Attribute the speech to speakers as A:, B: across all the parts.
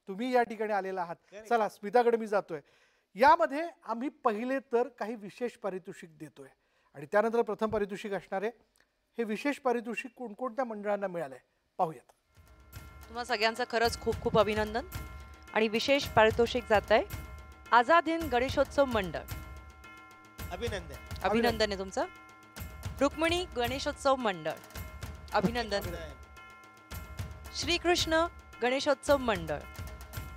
A: तुम्ही या ठिकाणी आलेला आहात। चला स्मिताकडे मी जातोय। यामध्ये आम्ही पहिले तर काही विशेष पारितोषिक देतोय आणि त्यानंतर प्रथम पारितोषिक असणार आहे। हे विशेष पारितोषिक कोणकोणत्या मंडळांना मिळालंय पाहूयात।
B: तुम्हा सगळ्यांचं खरंच खूप खूप अभिनंदन आणि विशेष पारितोषिक जातंय आझाद हिंद गणेशोत्सव मंडळ। अभिनंदन आहे तुमचं। रुक्मिणी गणेशोत्सव मंडळ अभिनंदन। श्रीकृष्ण गणेशोत्सव मंडळ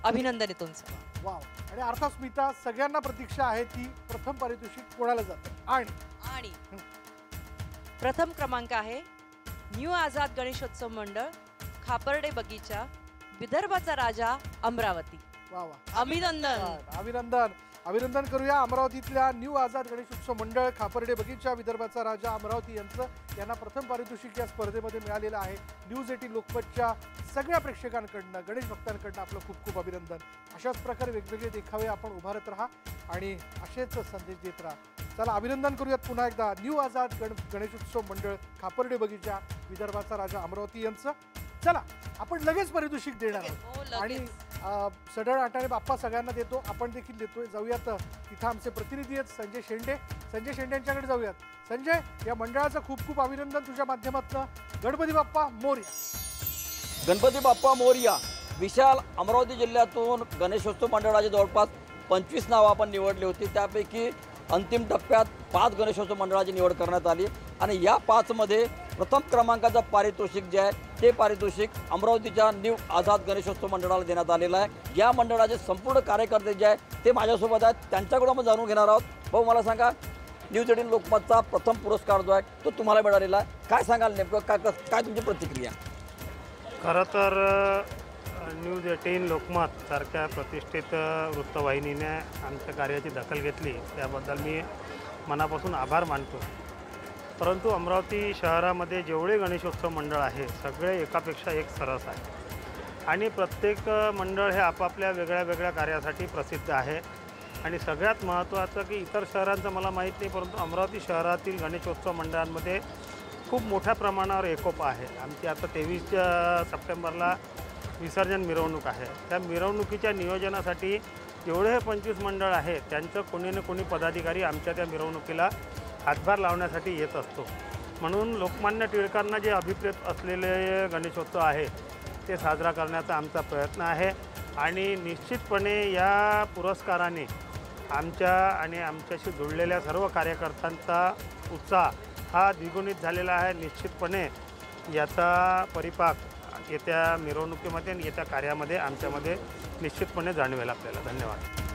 B: अभिनंदन आहे तुमचं।
A: वाव। आणि अर्थात स्मिता सगळ्यांना प्रतीक्षा आहे ती प्रथम पारितोषिक कोणाला जातं आणि
B: प्रथम क्रमांक आहे न्यू आझाद गणेशोत्सव मंडळ खापर्डे बगीचा विदर्भाचा राजा अमरावती।
A: वा वा,
B: अभिनंदन
A: अभिनंदन अभिनंदन करूया अमरावतीतल्या न्यू आझाद गणेशोत्सव मंडळ खापर्डे बगीचा विदर्भाचा राजा अमरावती यांना प्रथम पारितोषिक या स्पर्धेमध्ये मिळालेलं आहे। न्यूज 18 लोकमतच्या सगळ्या प्रेक्षकांकडनं गणेश भक्तांकडनं आपलं खूप खूप अभिनंदन। अशाच प्रकारे वेगवेगळे देखावे आपण उभारत राहा आणि असेच संदेश देत राहा। चला अभिनंदन करूयात पुन्हा एकदा न्यू आझाद गणेशोत्सव मंडळ खापर्डे बगीचा विदर्भाचा राजा अमरावती यांचं। चला आपण लगेच पारितोषिक देणार आहोत आणि सडळ आटाणे बाप्पा सगळ्यांना देतो, आपण देखील देतोय। जाऊयात तिथं आमचे प्रतिनिधी आहेत संजय शेंडे। संजय शेंडे यांच्याकडे जाऊयात। संजय, या मंडळाचं खूप खूप अभिनंदन तुझ्या माध्यमातून। गणपती बाप्पा मोरया।
C: गणपती बाप्पा मोरया। विशाल अमरावती जिल्ह्यातून गणेशोत्सव मंडळाचे जवळपास 25 नावं आपण निवडली होती। त्यापैकी अंतिम टप्प्यात 5 गणेशोत्सव मंडळाची निवड करण्यात आली आणि या 5 मध्ये प्रथम क्रमांकाचं पारितोषिक जे आहे ते पारितोषिक अमरावतीच्या न्यू आझाद गणेशोत्सव मंडळाला देण्यात आलेलं आहे। या मंडळाचे संपूर्ण कार्यकर्ते जे आहेत ते माझ्यासोबत आहेत, त्यांच्याकडून आपण जाणून घेणार आहोत। भाऊ मला सांगा, न्यूज 18 लोकमतचा प्रथम पुरस्कार जो आहे तो तुम्हाला मिळालेला आहे, काय सांगाल नेमकं, काय तुमची प्रतिक्रिया?
D: खरं तर न्यूज 18 लोकमत सारख्या प्रतिष्ठित वृत्तवाहिनीने आमच्या कार्याची दखल घेतली त्याबद्दल मी मनापासून आभार मानतो। परंतु अमरावती शहरामध्ये जेवढे गणेशोत्सव मंडळ आहे सगळे एकापेक्षा एक सरस आहे आणि प्रत्येक मंडळ हे आपापल्या वेगळ्या वेगळ्या कार्यासाठी प्रसिद्ध आहे। आणि सगळ्यात महत्त्वाचं की इतर शहरांचं मला माहीत नाही, परंतु अमरावती शहरातील गणेशोत्सव मंडळांमध्ये खूप मोठ्या प्रमाणावर एकोपा आहे। आमची आता 23 सप्टेंबरला विसर्जन मिरवणूक आहे। त्या मिरवणुकीच्या नियोजनासाठी जेवढे हे 25 मंडळ आहे त्यांचं कोणी ना कोणी पदाधिकारी आमच्या त्या मिरवणुकीला हातभार लावण्यासाठी येत असतो। म्हणून लोकमान्य टिळकांना जे अभिप्रेत असलेले गणेशोत्सव आहे ते साजरा करण्याचा आमचा प्रयत्न आहे आणि निश्चितपणे या पुरस्काराने आमच्या आणि आमच्याशी जुळलेल्या सर्व कार्यकर्त्यांचा उत्साह हा द्विगुणित झालेला आहे। निश्चितपणे याचा परिपाक येत्या मिरवणुकीमध्ये आणि येत्या कार्यामध्ये आमच्यामध्ये निश्चितपणे जाणवेल आपल्याला। धन्यवाद।